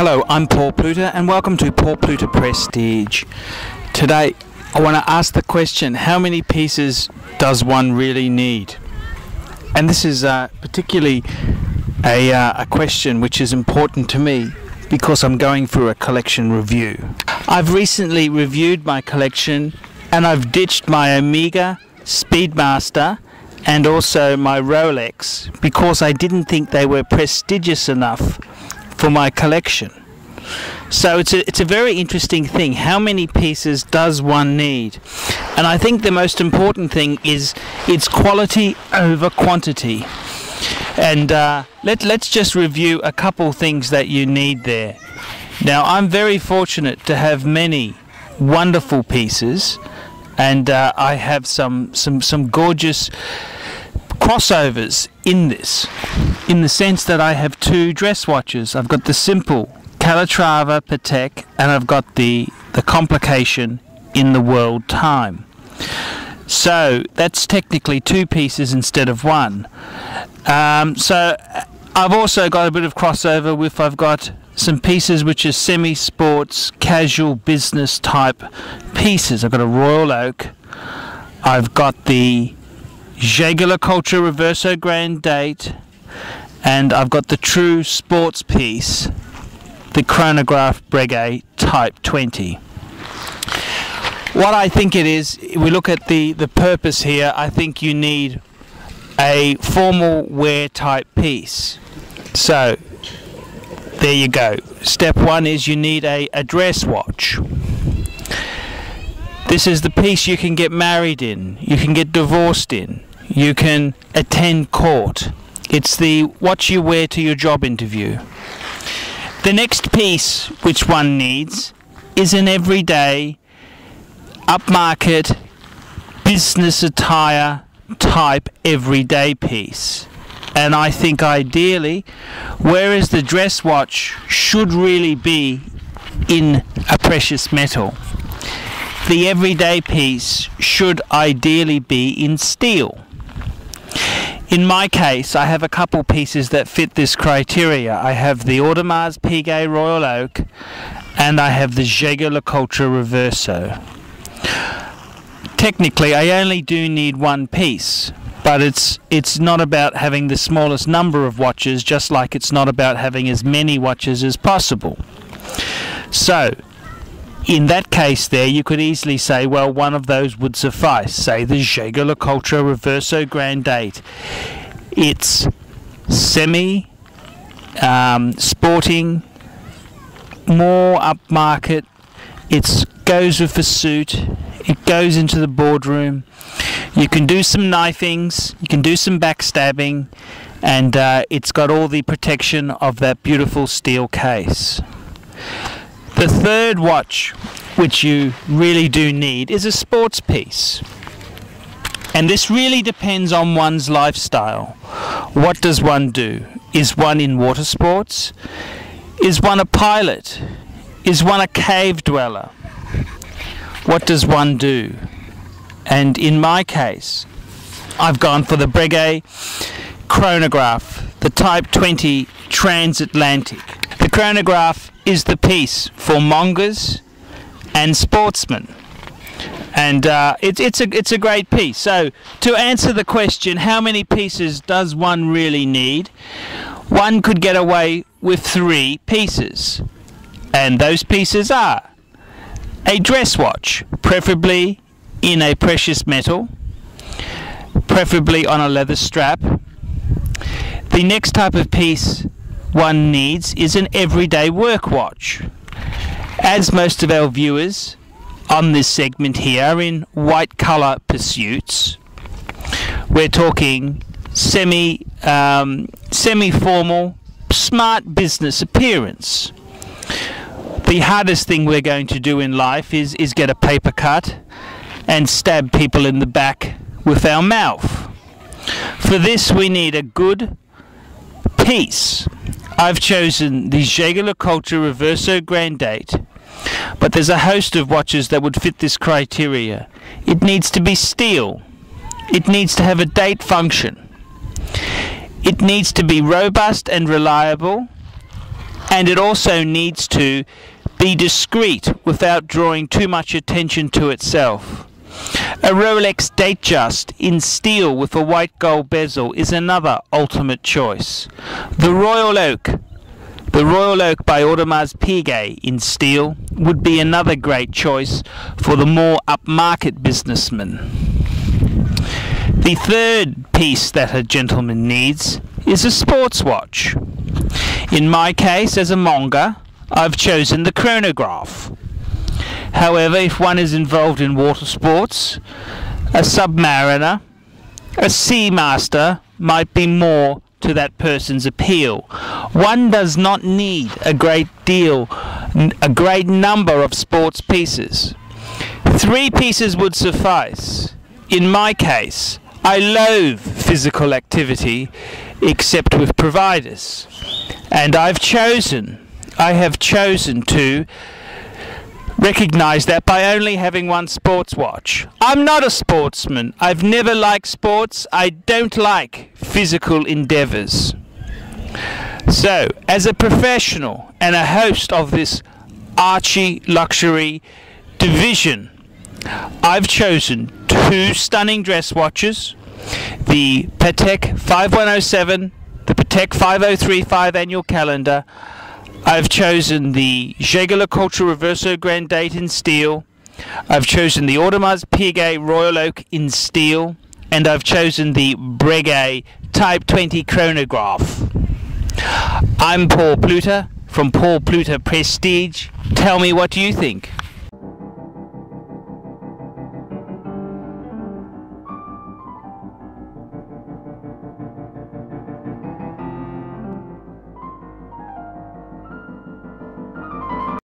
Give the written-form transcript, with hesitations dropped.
Hello, I'm Paul Pluter and welcome to Paul Pluter Prestige. Today I want to ask the question, how many pieces does one really need? And this is particularly a question which is important to me because I'm going through a collection review. I've recently reviewed my collection and I've ditched my Omega, Speedmaster and also my Rolex because I didn't think they were prestigious enough for my collection. So it's a very interesting thing. How many pieces does one need? And I think the most important thing is it's quality over quantity. And let's just review a couple things that you need there. Now, I'm very fortunate to have many wonderful pieces, and I have some gorgeous crossovers in this, in the sense that I have two dress watches. I've got the simple Calatrava Patek and I've got the complication in the world time. So that's technically two pieces instead of one. So I've also got a bit of crossover with, I've got some pieces which are semi-sports, casual, business type pieces. I've got a Royal Oak, I've got the Jaeger Culture Reverso Grand Date, and I've got the true sports piece, the Chronograph Breguet Type 20. What I think it is, we look at the purpose here, I think you need a formal wear type piece. So there you go. Step one is you need a dress watch. This is the piece you can get married in, you can get divorced in, you can attend court. It's the watch you wear to your job interview. The next piece which one needs is an everyday, upmarket, business attire type everyday piece. And I think ideally, whereas the dress watch should really be in a precious metal, the everyday piece should ideally be in steel. In my case, I have a couple pieces that fit this criteria. I have the Audemars Piguet Royal Oak and I have the Jaeger Culture Reverso. Technically, I only do need one piece, but it's not about having the smallest number of watches, just like it's not about having as many watches as possible. So, in that case there, you could easily say, well, one of those would suffice. Say the Jaeger Culture Reverso Grand Date. It's semi, sporting, more upmarket. It goes with a suit. It goes into the boardroom. You can do some knifings. You can do some backstabbing. And it's got all the protection of that beautiful steel case. The third watch, which you really do need, is a sports piece. And this really depends on one's lifestyle. What does one do? Is one in water sports? Is one a pilot? Is one a cave dweller? What does one do? And in my case, I've gone for the Breguet Chronograph, the Type 20 Transatlantic. The Chronograph is the piece for mongers and sportsmen, and it's a great piece. So to answer the question, how many pieces does one really need? One could get away with 3 pieces, and those pieces are a dress watch, preferably in a precious metal, preferably on a leather strap. The next type of piece one needs is an everyday work watch. As most of our viewers on this segment here are in white collar pursuits, we're talking semi-formal, smart business appearance. The hardest thing we're going to do in life is get a paper cut and stab people in the back with our mouth. For this we need a good piece. I've chosen the Jaeger Culture Reverso Grand Date, but there's a host of watches that would fit this criteria. It needs to be steel. It needs to have a date function. It needs to be robust and reliable, and it also needs to be discreet without drawing too much attention to itself. A Rolex Datejust in steel with a white gold bezel is another ultimate choice. The Royal Oak by Audemars Piguet in steel would be another great choice for the more upmarket businessman. The third piece that a gentleman needs is a sports watch. In my case, as a monger, I've chosen the chronograph. However, if one is involved in water sports, a submariner, a seamaster might be more to that person's appeal. One does not need a great number of sports pieces. 3 pieces would suffice. In my case, I loathe physical activity except with providers, and I have chosen to recognize that by only having one sports watch. I'm not a sportsman. I've never liked sports. I don't like physical endeavors. So, as a professional and a host of this Archie luxury division, I've chosen 2 stunning dress watches, the Patek 5107, the Patek 5035 annual calendar. I've chosen the Jaeger-LeCoultre Reverso Grand Date in steel. I've chosen the Audemars Piguet Royal Oak in steel. And I've chosen the Breguet Type 20 chronograph. I'm Paul Pluter from Paul Pluter Prestige. Tell me, what do you think?